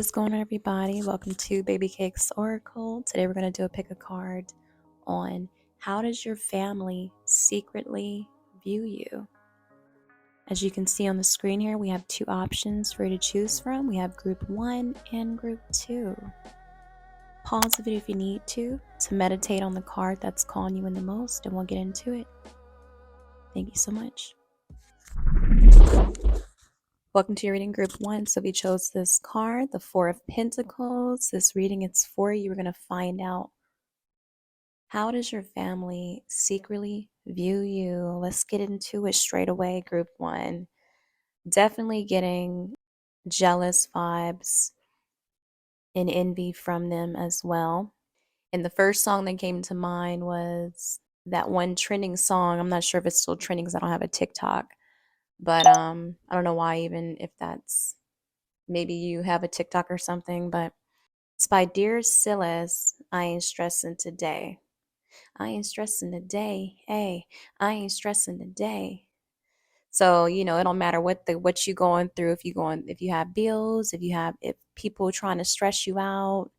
What is going on, everybody? Welcome to Babycakes Oracle. Today we're going to do a pick a card on how does your family secretly view you? As you can see on the screen here, we have two options for you to choose from. We have group 1 and group 2. Pause the video if you need to meditate on the card that's calling you in the most, and we'll get into it. Thank you so much. Welcome to your reading group 1. So if you chose this card, the 4 of Pentacles, this reading it's for you. We're going to find out how does your family secretly view you. Let's get into it straight away. Group 1, definitely getting jealous vibes and envy from them as well. And the first song that came to mind was that one trending song. I'm not sure if it's still trending because I don't have a TikTok. But I don't know why, even if that's, maybe you have a TikTok or something, but it's by Dear Silas. I ain't stressing today. I ain't stressing today. Hey, I ain't stressing today. So, it don't matter what you going through, if you have bills, if people trying to stress you out,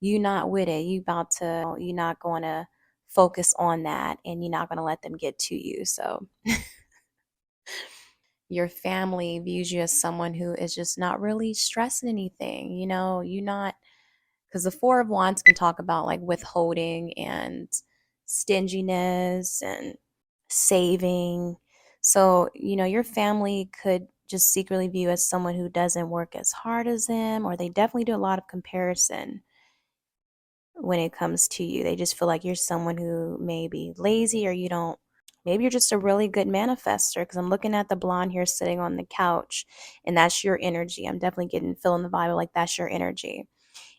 you not with it. You're not going to focus on that, and you're not going to let them get to you. So your family views you as someone who is just not really stressing anything. You're not, because the 4 of Wands can talk about like withholding and stinginess and saving. So, your family could just secretly view you as someone who doesn't work as hard as them, or they definitely do a lot of comparison when it comes to you. They just feel like you're someone who may be lazy, or maybe you're just a really good manifester, because I'm looking at the blonde here sitting on the couch, and that's your energy. I'm definitely feeling the vibe of like that's your energy.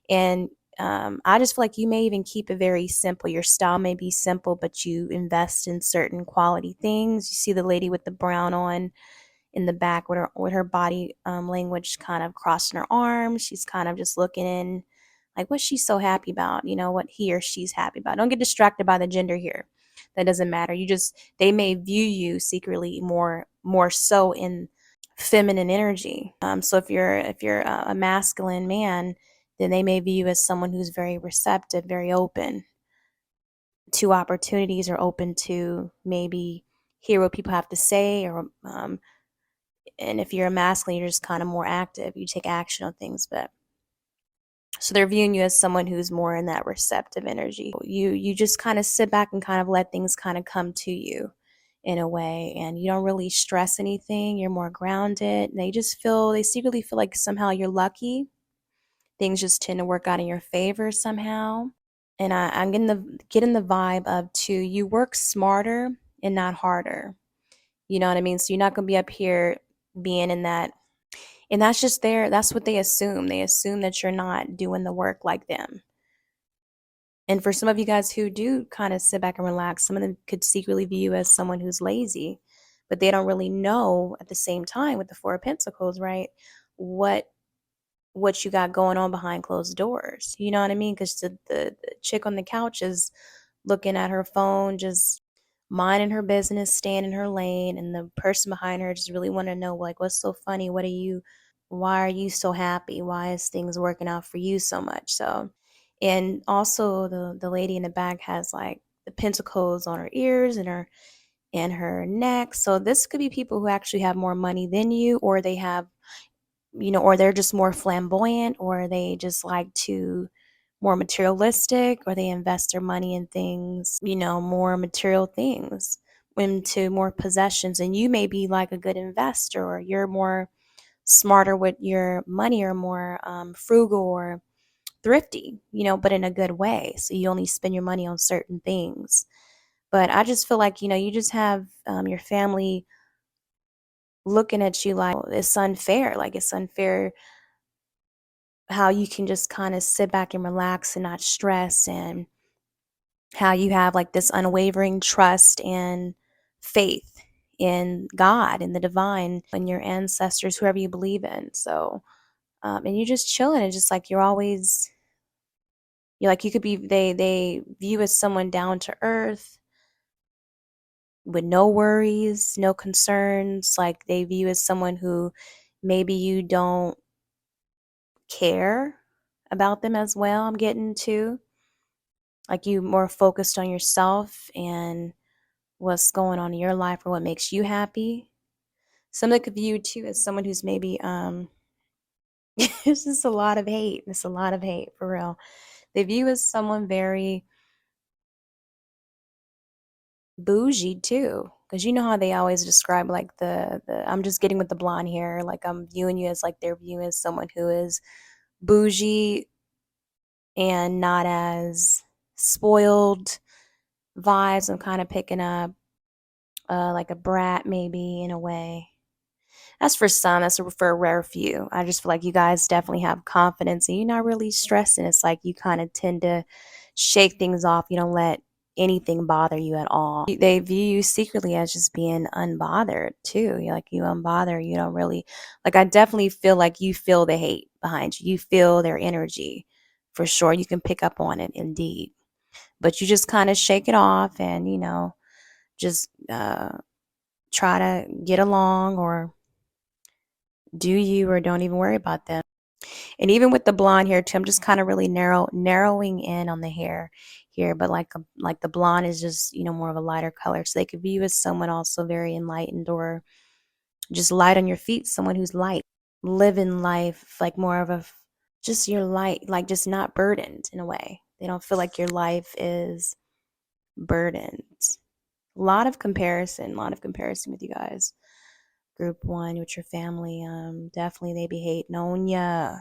And I just feel like you may even keep it very simple. Your style may be simple, but you invest in certain quality things. You see the lady with the brown on in the back with her body language kind of crossing her arms. She's kind of just looking in, like what's she so happy about? What he or she's happy about. Don't get distracted by the gender here. That doesn't matter. They may view you secretly more so in feminine energy. So if you're a masculine man, then they may view you as someone who's very receptive, very open to opportunities, or open to maybe hear what people have to say, or and if you're a masculine, you're just kind of more active. You take action on things, but so they're viewing you as someone who's more in that receptive energy. You just kind of sit back and kind of let things kind of come to you in a way, and you don't really stress anything. You're more grounded. They secretly feel like somehow you're lucky. Things just tend to work out in your favor somehow. And I'm getting the vibe of too, you work smarter and not harder. You know what I mean? So you're not gonna be up here being in that, and that's what they assume. They assume that you're not doing the work like them. And for some of you guys who do kind of sit back and relax, some of them could secretly view you as someone who's lazy, but they don't really know at the same time with the 4 of Pentacles, right? What you got going on behind closed doors. You know what I mean? Because the chick on the couch is looking at her phone, just minding her business, staying in her lane, and the person behind her just really want to know, like, what's so funny? Why are you so happy? Why is things working out for you so much? So, and also the lady in the back has like the pentacles on her ears and her neck. So this could be people who actually have more money than you, or they have, or they're just more flamboyant, or they just like to more materialistic, or they invest their money in things, more material things, into more possessions. And you may be like a good investor, or you're more smarter with your money, or more frugal or thrifty, but in a good way. So you only spend your money on certain things. But I just feel like, you just have your family looking at you like it's unfair. Like it's unfair how you can just kind of sit back and relax and not stress, and how you have like this unwavering trust and faith in God and the divine and your ancestors, whoever you believe in. So, and you're just chilling, and just like you're like, you could be, they view as someone down to earth with no worries, no concerns. Like they view as someone who maybe you don't care about them as well. I'm getting to like you more focused on yourself and what's going on in your life or what makes you happy. Some that could view you too as someone who's maybe it's just a lot of hate. It's a lot of hate for real. They view you as someone very bougie too, because you know how they always describe like the I'm just getting with the blonde hair, like I'm viewing you as like they're viewing as someone who is bougie and not as spoiled vibes. I'm kind of picking up like a brat maybe in a way. That's for some, that's for a rare few. I just feel like you guys definitely have confidence and you're not really stressing. It's like you kind of tend to shake things off. You don't let anything bother you at all. They view you secretly as just being unbothered too. You're like you unbothered. You don't really like I definitely feel like you feel the hate behind you. You feel their energy for sure. You can pick up on it indeed. But you just kind of shake it off and, just try to get along or do you or don't even worry about them. And even with the blonde hair too, I'm just kind of really narrowing in on the hair here, but like the blonde is just, more of a lighter color. So they could view you as someone also very enlightened or just light on your feet, someone who's light, living life like more of a just your light, like just not burdened in a way. They don't feel like your life is burdened. A lot of comparison with you guys. Group one with your family. Definitely they be hating on you.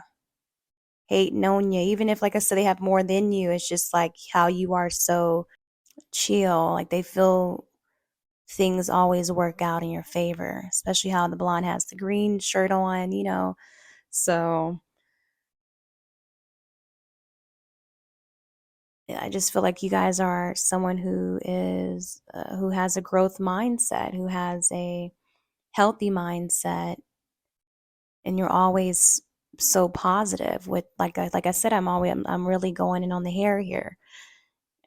Even if, like I said, they have more than you, it's just like how you are so chill. Like they feel things always work out in your favor, especially how the blonde has the green shirt on. So yeah, I just feel like you guys are someone who has a growth mindset, who has a healthy mindset, and you're always so positive with like I said, I'm really going in on the hair here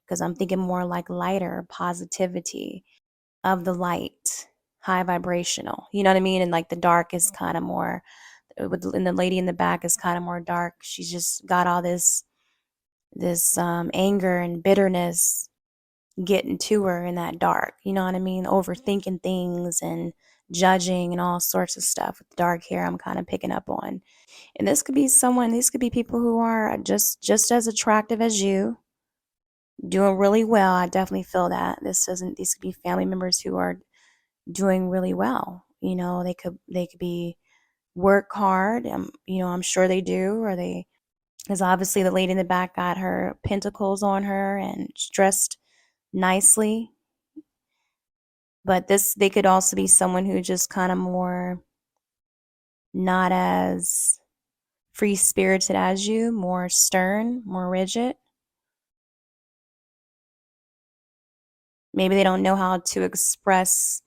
because I'm thinking more like lighter positivity of the light, high vibrational. You know what I mean? And like the dark is kind of more, and the lady in the back is kind of more dark. She's just got all this anger and bitterness getting to her in that dark. You know what I mean? Overthinking things and judging and all sorts of stuff with the dark hair. I'm kind of picking up on. And these could be people who are just as attractive as you, doing really well. I definitely feel that. These could be family members who are doing really well. They could be work hard. I'm sure they do, or they because obviously the lady in the back got her pentacles on her and she's dressed nicely. But they could also be someone who just kind of more not as free spirited as you, more stern, more rigid. Maybe they don't know how to express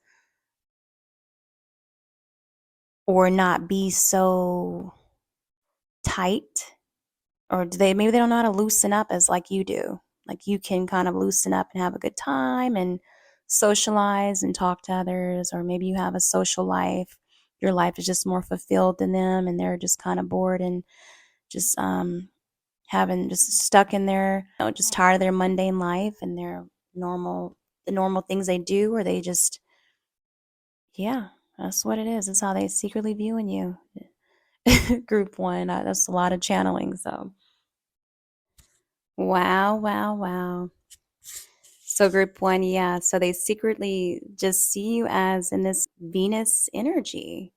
or not be so tight, or maybe they don't know how to loosen up as like you do. Like you can kind of loosen up and have a good time and socialize and talk to others, or maybe you have a social life. Your life is just more fulfilled than them, and they're just kind of bored and just having just stuck in their, just tired of their mundane life and their the normal things they do, or they just, yeah, that's what it is. That's how they secretly viewing you. Group one, that's a lot of channeling. So, wow, wow, wow. So, group one, yeah. So, they secretly just see you as in this Venus energy,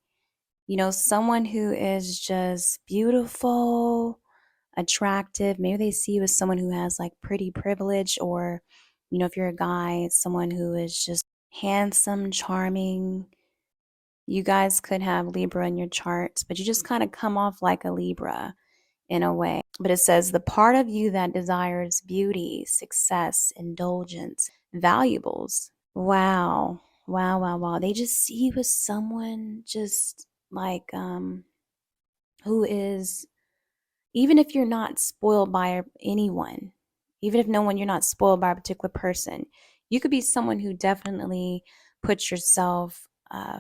someone who is just beautiful, attractive. Maybe they see you as someone who has like pretty privilege, or, if you're a guy, someone who is just handsome, charming. You guys could have Libra in your charts, but you just kind of come off like a Libra in a way. But it says the part of you that desires beauty, success, indulgence, valuables. Wow. Wow, wow, wow. They just see you as someone just like who is, even if you're not spoiled by anyone, even if no one, you're not spoiled by a particular person, you could be someone who definitely puts yourself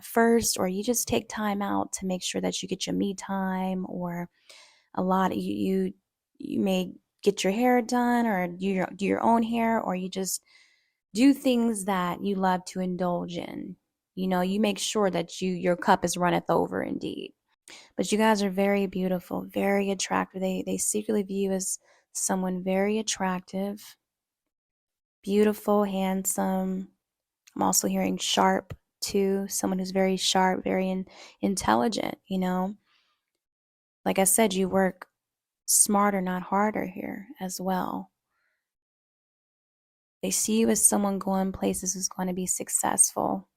first, or you just take time out to make sure that you get your me time, or A lot you may get your hair done or do your own hair, or you just do things that you love to indulge in. You make sure that your cup is runneth over indeed. But you guys are very beautiful, very attractive. They secretly view you as someone very attractive, beautiful, handsome. I'm also hearing sharp too, someone who's very sharp, very intelligent. Like I said, you work smarter, not harder here as well. They see you as someone going places who's going to be successful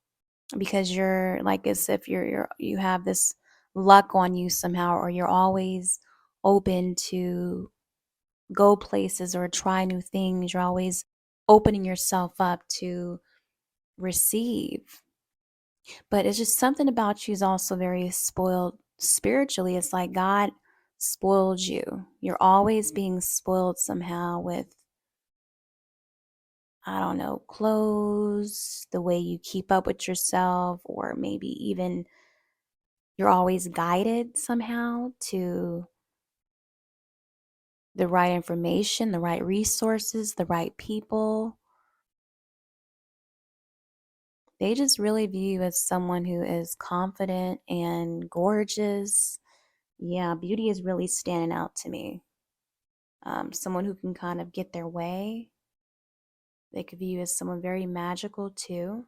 because you're like as if you have this luck on you somehow, or you're always open to go places or try new things. You're always opening yourself up to receive. But it's just something about you is also very spoiled spiritually. It's like God spoiled you. You're always being spoiled somehow with, I don't know, clothes, the way you keep up with yourself, or maybe even you're always guided somehow to the right information, the right resources, the right people. They just really view you as someone who is confident and gorgeous. Yeah, beauty is really standing out to me. Someone who can kind of get their way. They could view you as someone very magical too,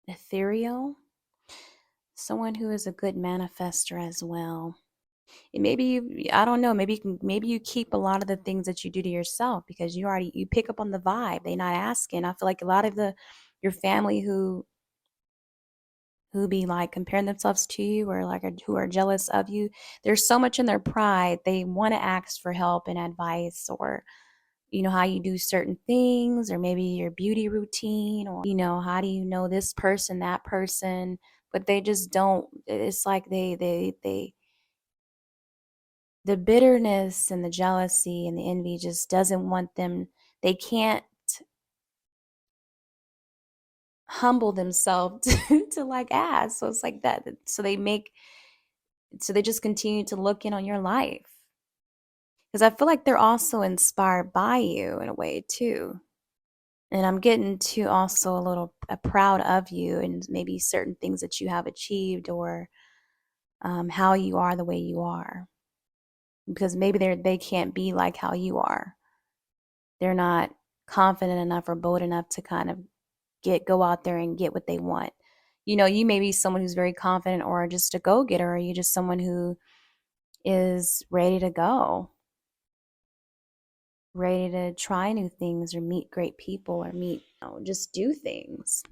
ethereal. Someone who is a good manifester as well. And maybe I don't know, maybe you keep a lot of the things that you do to yourself because you pick up on the vibe. They're not asking. I feel like a lot of your family who be like comparing themselves to you, or like who are jealous of you, there's so much in their pride they want to ask for help and advice, or how you do certain things, or maybe your beauty routine, or how do you know this person, that person, but they just don't. It's like they the bitterness and the jealousy and the envy just doesn't want them. They can't humble themselves to like ask. So it's like that. So they just continue to look in on your life. Because I feel like they're also inspired by you in a way too. And I'm getting to also a little proud of you and maybe certain things that you have achieved, or how you are the way you are. Because maybe they can't be like how you are. They're not confident enough or bold enough to kind of go out there and get what they want. You may be someone who's very confident, or just a go-getter, or you just someone who is ready to go, ready to try new things or meet great people, or just do things.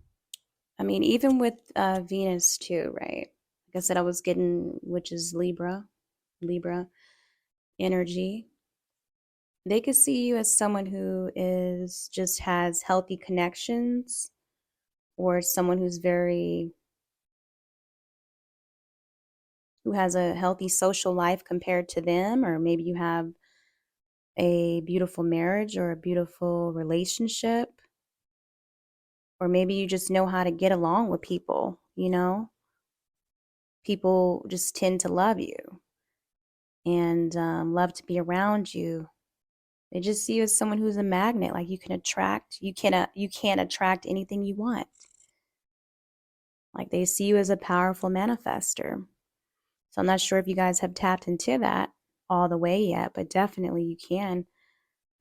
I mean, even with Venus too, right? Like I said, I was getting, which is Libra energy. They could see you as someone who is just has healthy connections, or someone who has a healthy social life compared to them, or maybe you have a beautiful marriage or a beautiful relationship, or maybe you just know how to get along with people. People just tend to love you and love to be around you. They just see you as someone who's a magnet. Like you can attract anything you want. Like they see you as a powerful manifester. So I'm not sure if you guys have tapped into that all the way yet, but definitely you can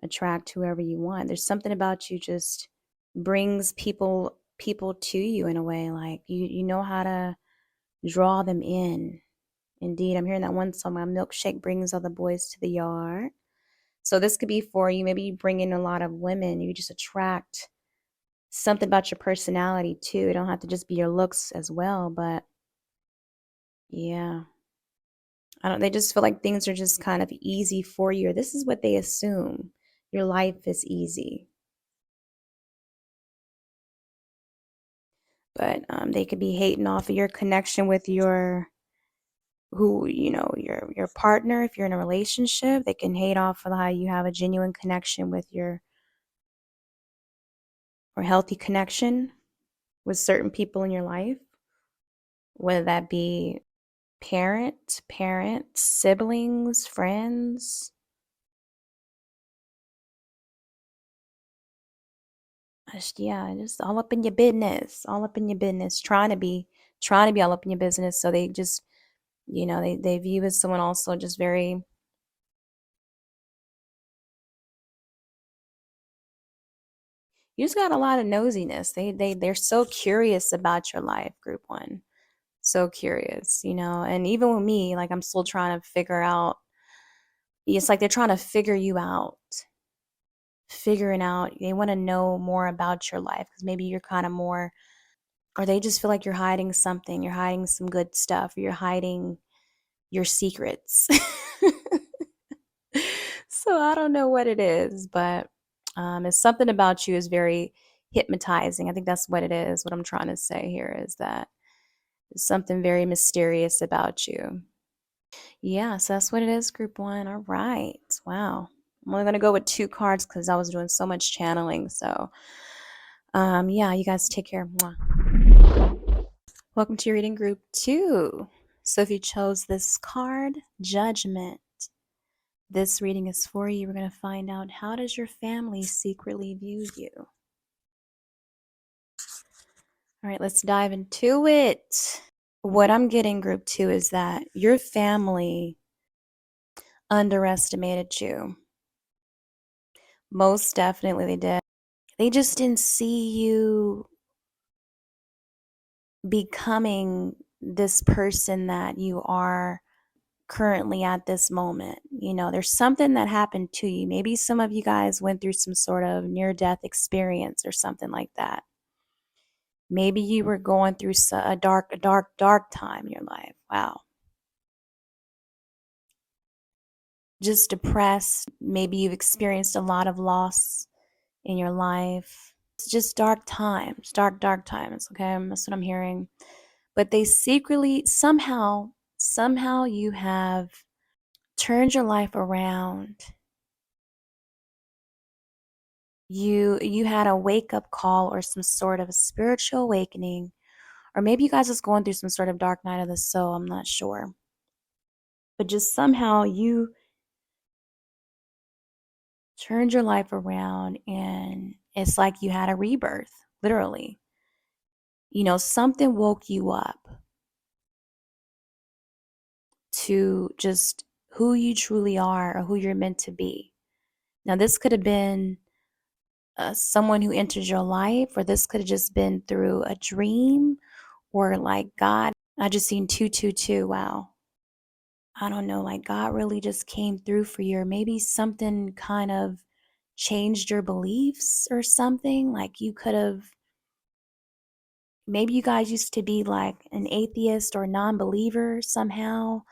attract whoever you want. There's something about you just brings people to you in a way. Like you know how to draw them in. Indeed, I'm hearing that one song, my milkshake brings all the boys to the yard. So this could be for you. Maybe you bring in a lot of women. You just attract something about your personality too. It don't have to just be your looks as well, but yeah. I don't They just feel like things are just kind of easy for you. Or this is what they assume. Your life is easy. But they could be hating off of your connection with your partner. If you're in a relationship, they can hate off of how you have a genuine connection with or healthy connection with certain people in your life, whether that be Parents, siblings, friends. Yeah, just all up in your business, all up in your business, trying to be all up in your business. So they just, they view as someone also just very, you just got a lot of nosiness. They're so curious about your life, group one. So curious, and even with me, like I'm still trying to figure out, it's like they're trying to figure you out, figuring out, they want to know more about your life because maybe you're kind of more, or they just feel like you're hiding something, you're hiding some good stuff, or you're hiding your secrets. So I don't know what it is, but it's something about you is very hypnotizing. I think that's what it is. What I'm trying to say here is that there's something very mysterious about you. Yeah, so that's what it is, group one. All right. Wow. I'm only going to go with two cards because I was doing so much channeling. So, yeah, you guys take care. Mwah. Welcome to your reading group two. So, if you chose this card, Judgment, this reading is for you. We're going to find out, how does your family secretly view you? All right, let's dive into it. What I'm getting, group two, is that your family underestimated you. Most definitely they did. They just didn't see you becoming this person that you are currently at this moment. There's something that happened to you. Maybe some of you guys went through some sort of near-death experience or something like that. Maybe you were going through a dark time in your life. Wow. Just depressed. Maybe you've experienced a lot of loss in your life. It's just dark times, dark times. Okay, that's what I'm hearing. But they secretly, somehow you have turned your life around. You had a wake up call or some sort of a spiritual awakening, or maybe you guys just going through some sort of dark night of the soul. I'm not sure, but just somehow you turned your life around, and it's like you had a rebirth, literally. Something woke you up to just who you truly are or who you're meant to be. Now, this could have been someone who entered your life, or this could have just been through a dream, or like God. I just seen 222. Wow. I don't know, like God really just came through for you, or maybe something kind of changed your beliefs or something. Like you could have, maybe you guys used to be like an atheist or non-believer somehow.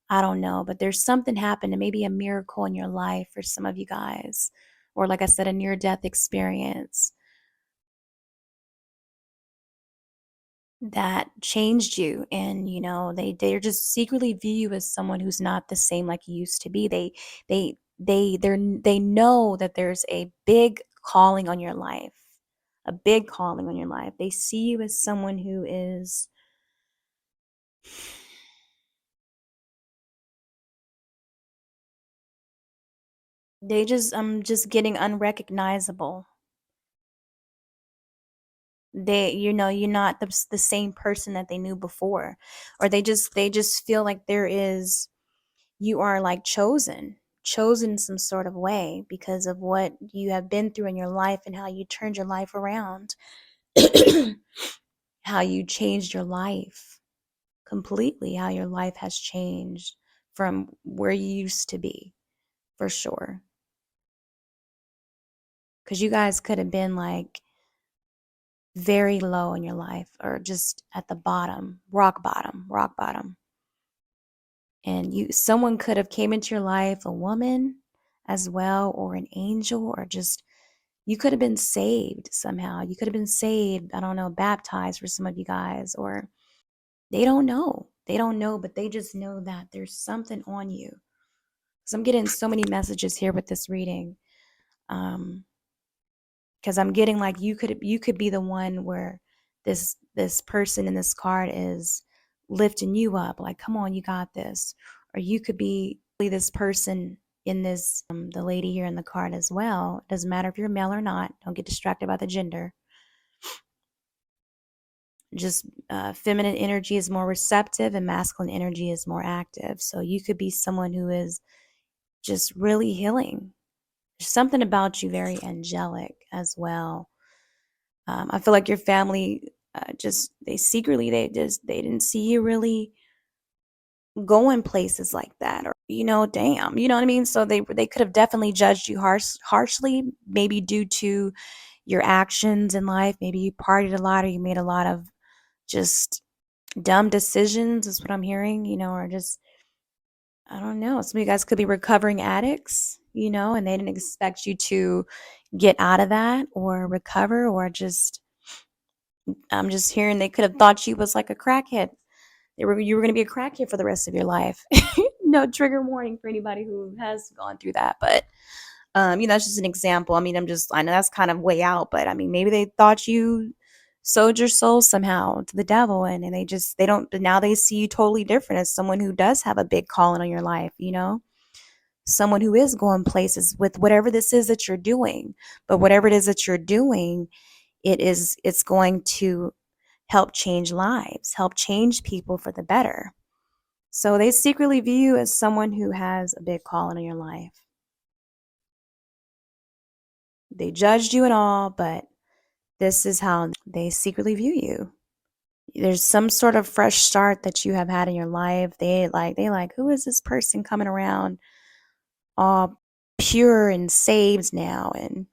I don't know, but there's something happened, and maybe a miracle in your life for some of you guys, or like I said, a near-death experience that changed you. And they're just secretly view you as someone who's not the same like you used to be. They know that there's a big calling on your life, a big calling on your life. They see you as someone who is, I'm just getting unrecognizable. You're not the same person that they knew before, or they just feel like you are like chosen some sort of way because of what you have been through in your life and how you turned your life around. How you changed your life completely, how your life has changed from where you used to be, for sure. Because you guys could have been like very low in your life, or just at the bottom, rock bottom. And someone could have came into your life, a woman as well, or an angel, or just, you could have been saved somehow. You could have been saved, I don't know, baptized for some of you guys, or they don't know. They don't know, but they just know that there's something on you. Because I'm getting so many messages here with this reading. Because I'm getting like you could be the one where this person in this card is lifting you up, like, come on, you got this. Or you could be this person in this, the lady here in the card as well. It doesn't matter if you're male or not. Don't get distracted by the gender. Just feminine energy is more receptive and masculine energy is more active. So you could be someone who is just really healing. There's something about you very angelic as well. I feel like your family just they secretly they didn't see you really going places like that, or damn, you know what I mean. So they could have definitely judged you harshly, maybe due to your actions in life. Maybe you partied a lot, or you made a lot of just dumb decisions is what I'm hearing, or just, I don't know. Some of you guys could be recovering addicts, and they didn't expect you to get out of that or recover, or just, I'm just hearing they could have thought you was like a crackhead. You were going to be a crackhead for the rest of your life. No trigger warning for anybody who has gone through that, but that's just an example. I mean, I know that's kind of way out, but I mean, maybe they thought you sold your soul somehow to the devil, and they don't, but now they see you totally different as someone who does have a big calling on your life, someone who is going places with whatever this is that you're doing. But whatever it is that you're doing, it's going to help change lives, help change people for the better. So they secretly view you as someone who has a big calling in your life. They judged you and all, but this is how they secretly view you. There's some sort of fresh start that you have had in your life. They like, who is this person coming around all pure and saved now and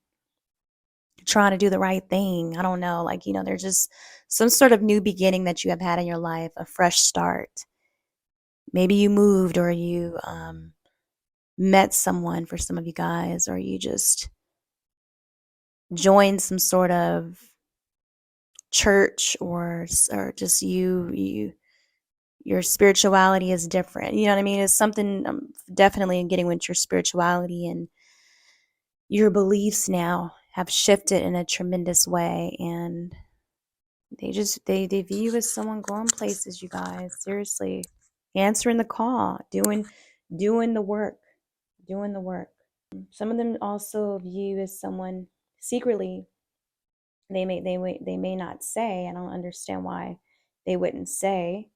trying to do the right thing? I don't know. Like, there's just some sort of new beginning that you have had in your life, a fresh start. Maybe you moved, or you met someone for some of you guys, or you just joined some sort of church, or just your spirituality is different. You know what I mean? It's something, definitely getting with your spirituality, and your beliefs now have shifted in a tremendous way, and they view you as someone going places, you guys. Seriously, answering the call, doing the work, doing the work. Some of them also view you as someone secretly. They may not say. I don't understand why they wouldn't say,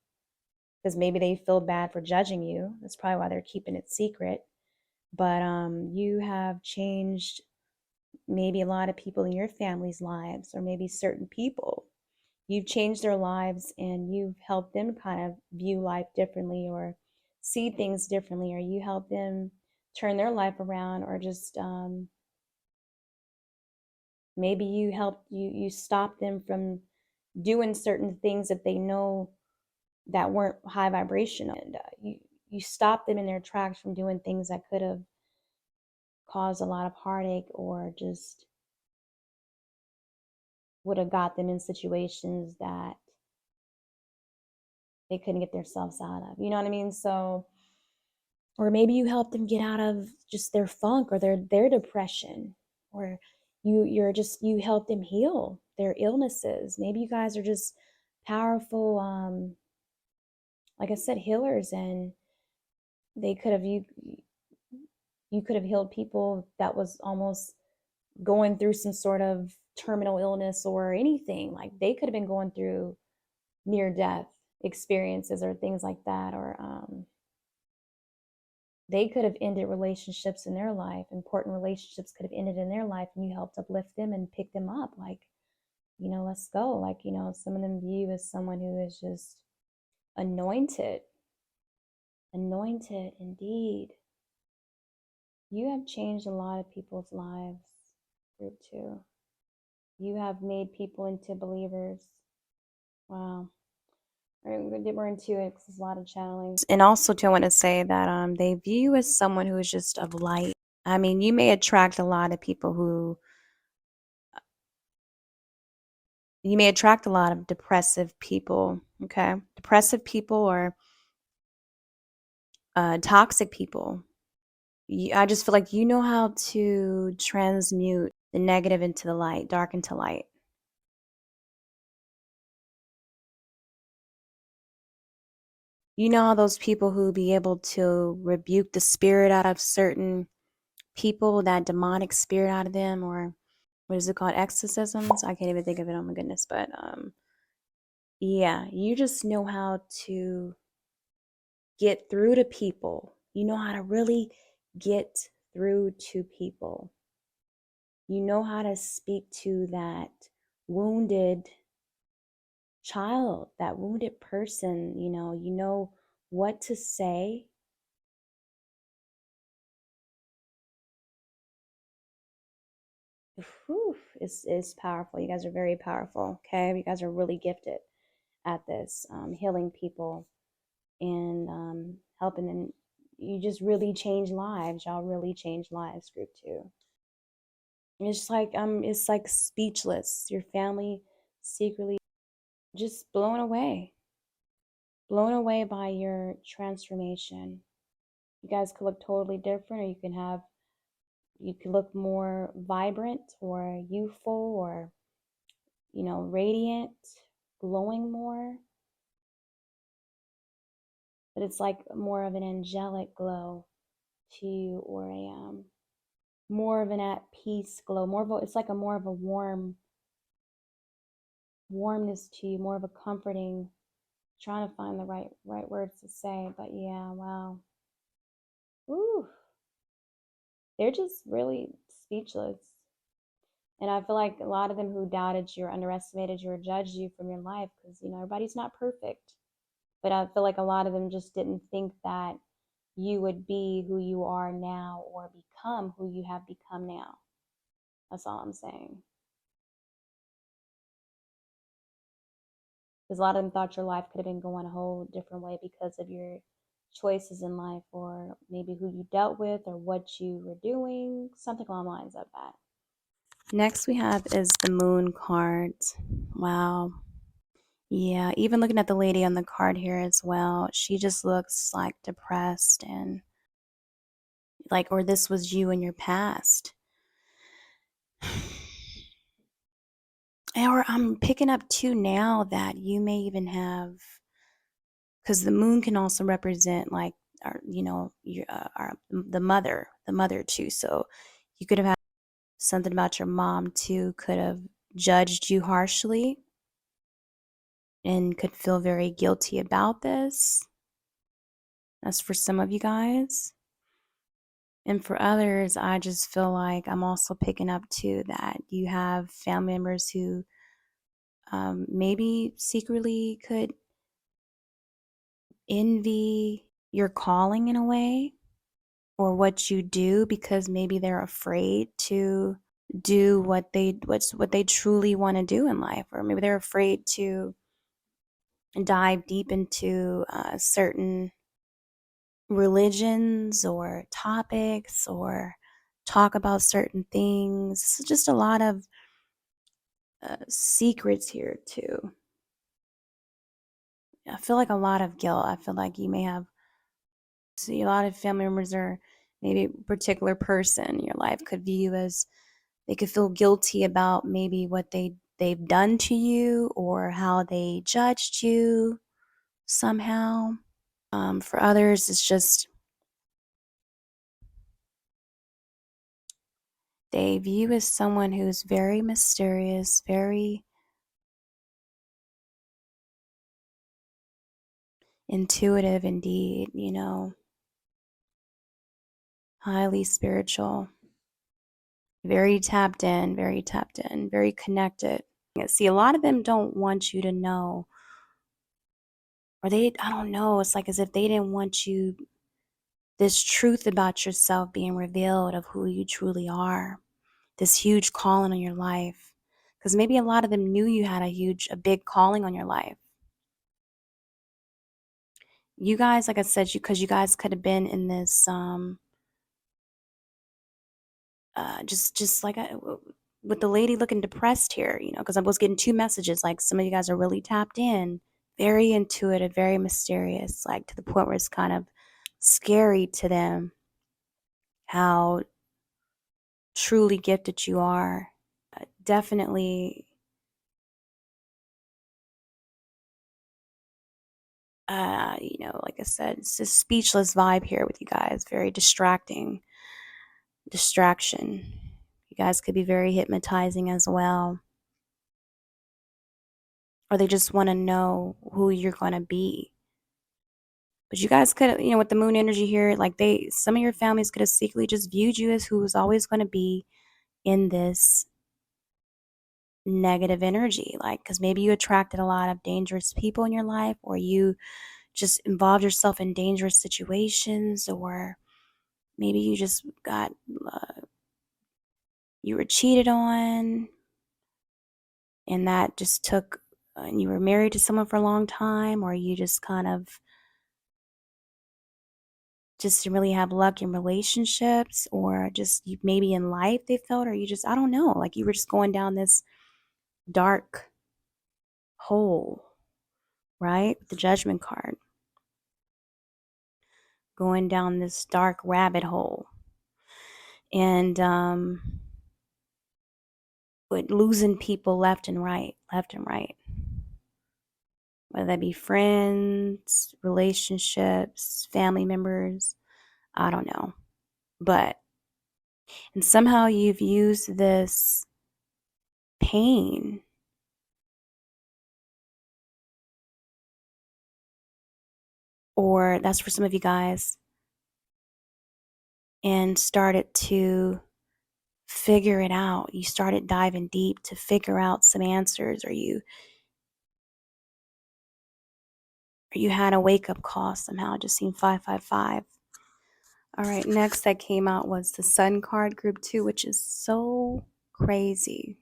because maybe they feel bad for judging you. That's probably why they're keeping it secret. But you have changed maybe a lot of people in your family's lives, or maybe certain people. You've changed their lives, and you've helped them kind of view life differently, or see things differently, or you help them turn their life around, or just maybe you stop them from doing certain things that they know that weren't high vibrational, and you stop them in their tracks from doing things that could have caused a lot of heartache, or just would have got them in situations that they couldn't get themselves out of. You know what I mean? So, or maybe you help them get out of just their funk, or their depression, or you help them heal their illnesses. Maybe you guys are just powerful, like I said, healers, and they could have you could have healed people that was almost going through some sort of terminal illness or anything. Like, they could have been going through near death experiences or things like that, or they could have ended relationships in their life. Important relationships could have ended in their life, and you helped uplift them and pick them up. Like, let's go. Like, some of them view you as someone who is just anointed. Anointed, indeed. You have changed a lot of people's lives, group 2. You have made people into believers. Wow. All right, we're going to get more into it because there's a lot of channeling. And also, too, I want to say that they view you as someone who is just of light. I mean, you may attract a lot of people who, you may attract a lot of depressive people, okay? Depressive people, or toxic people. I just feel like you know how to transmute the negative into the light, dark into light. You know how those people who be able to rebuke the spirit out of certain people, that demonic spirit out of them, or what is it called? Exorcisms? I can't even think of it. Oh my goodness. But yeah, you just know how to get through to people. You know how to really get through to people. You know how to speak to that wounded child, that wounded person. You know what to say. Whew, it's powerful. You guys are very powerful. Okay, you guys are really gifted at this, healing people and helping them. You just really change lives. Y'all really change lives, group two. It's like speechless. Your family secretly just blown away by your transformation. You guys could look totally different, or you could look more vibrant or youthful or radiant, glowing more. But it's like more of an angelic glow to you, or a more of an at peace glow. It's like a more of a warmness to you, more of a comforting. Trying to find the right words to say, but yeah, wow. Ooh, they're just really speechless. And I feel like a lot of them who doubted you or underestimated you or judged you from your life, because everybody's not perfect. But I feel like a lot of them just didn't think that you would be who you are now or become who you have become now. That's all I'm saying. Because a lot of them thought your life could have been going a whole different way because of your choices in life, or maybe who you dealt with, or what you were doing, something along the lines of that. Next we have is the moon card. Wow. Yeah, even looking at the lady on the card here as well, she just looks like depressed and like, or this was you in your past. Or I'm picking up too now that you may even have, because the moon can also represent like the mother too. So you could have had something about your mom too, could have judged you harshly and could feel very guilty about this. That's for some of you guys. And for others, I just feel like I'm also picking up too that you have family members who maybe secretly could envy your calling in a way, or what you do, because maybe they're afraid to do what they truly want to do in life, or maybe they're afraid to dive deep into certain religions or topics, or talk about certain things. It's just a lot of secrets here too. I feel like a lot of guilt. I feel like you may have see a lot of family members, or maybe a particular person in your life could view as, they could feel guilty about maybe what they've done to you, or how they judged you somehow. For others, it's just they view you as someone who's very mysterious, very intuitive indeed, highly spiritual, very tapped in, very connected. See, a lot of them don't want you to know, or I don't know, it's like as if they didn't want you, this truth about yourself being revealed of who you truly are, this huge calling on your life. Because maybe a lot of them knew you had a big calling on your life. You guys, like I said, because you guys could have been in this, just like with the lady looking depressed here, because I was getting two messages. Like some of you guys are really tapped in, very intuitive, very mysterious, like to the point where it's kind of scary to them how truly gifted you are. Definitely Like I said, it's a speechless vibe here with you guys. Very distraction. You guys could be very hypnotizing as well. Or they just want to know who you're going to be. But you guys could, with the moon energy here, like some of your families could have secretly just viewed you as who was always going to be in this negative energy. Like, because maybe you attracted a lot of dangerous people in your life, or you just involved yourself in dangerous situations, or maybe you just you were cheated on, and that just took, and you were married to someone for a long time, or you just kind of just didn't really have luck in relationships, or just maybe in life they felt, or you just, I don't know, like you were just going down this dark hole, right? The Judgment card, going down this dark rabbit hole, and but losing people left and right, whether that be friends, relationships, family members, I don't know. But, and somehow you've used this pain, or that's for some of you guys, and started to figure it out. You started diving deep to figure out some answers, or you had a wake-up call somehow. Just seen 555. All right, next that came out was the Sun card, group 2, which is so crazy,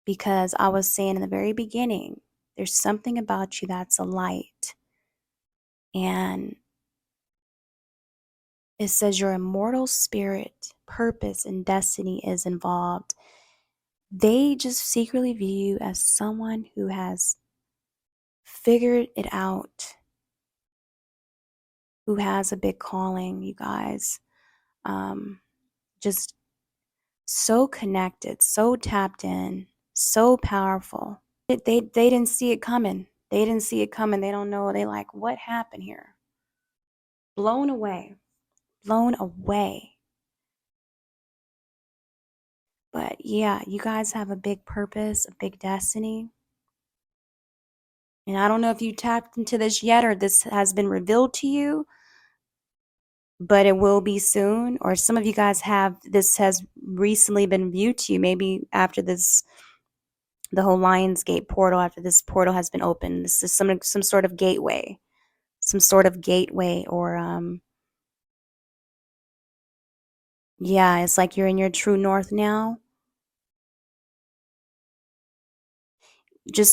because I was saying in the very beginning, there's something about you that's a light, and it says your immortal spirit, purpose, and destiny is involved. They just secretly view you as someone who has figured it out, who has a big calling, you guys. Just so connected, so tapped in, so powerful. They didn't see it coming. They didn't see it coming. They don't know. They like, what happened here? Blown away. Blown away. But yeah, you guys have a big purpose, a big destiny. And I don't know if you tapped into this yet, or this has been revealed to you, but it will be soon. Or some of you guys have, this has recently been viewed to you, maybe after this, the whole Lionsgate portal, after this portal has been opened. This is some sort of gateway. Some sort of gateway, or yeah, it's like you're in your true north now.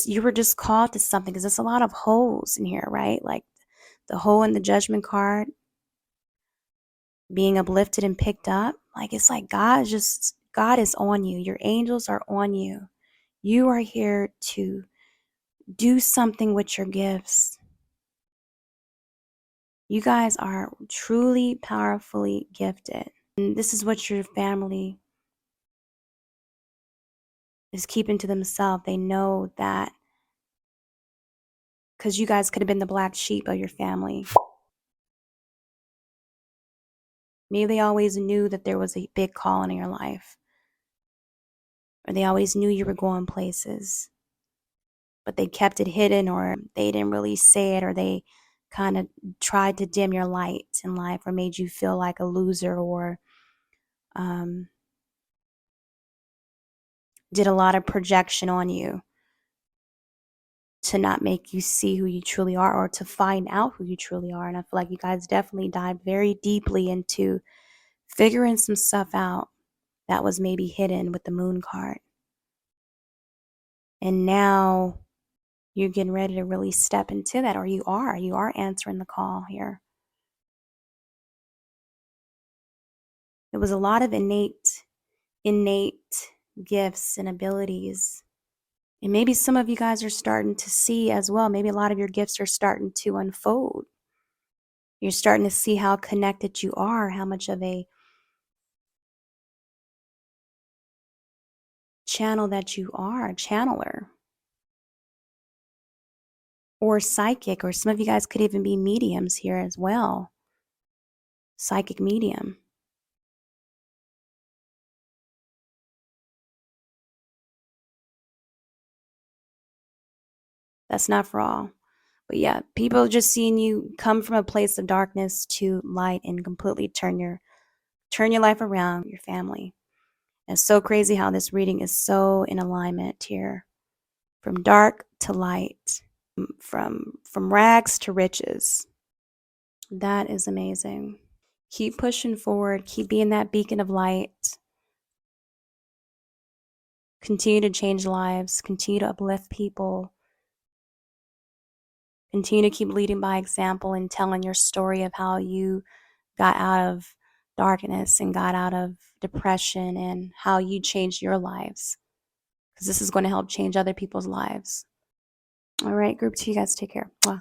You were just called to something, because there's a lot of holes in here, right? Like the hole in the Judgment card being uplifted and picked up. Like, it's like God is on you. Your angels are on you. You are here to do something with your gifts. You guys are truly powerfully gifted. And this is what your family is keeping to themselves. They know that, because you guys could have been the black sheep of your family. Maybe they always knew that there was a big call in your life, or they always knew you were going places, but they kept it hidden, or they didn't really say it, or they kind of tried to dim your light in life, or made you feel like a loser, or did a lot of projection on you to not make you see who you truly are, or to find out who you truly are. And I feel like you guys definitely dived very deeply into figuring some stuff out that was maybe hidden with the Moon card. And now you're getting ready to really step into that, or you are answering the call here. It was a lot of innate gifts and abilities. And maybe some of you guys are starting to see as well. Maybe a lot of your gifts are starting to unfold. You're starting to see how connected you are, how much of a channel that you are, a channeler. or psychic, or some of you guys could even be mediums here as well. Psychic medium. That's not for all. But yeah, people just seeing you come from a place of darkness to light and completely turn your life around, your family. It's so crazy how this reading is so in alignment here. From dark to light, from rags to riches. That is amazing. Keep pushing forward, keep being that beacon of light. Continue to change lives, continue to uplift people. Continue to keep leading by example and telling your story of how you got out of darkness and got out of depression and how you changed your lives. Because this is going to help change other people's lives. All right, group 2, you guys take care. Wow.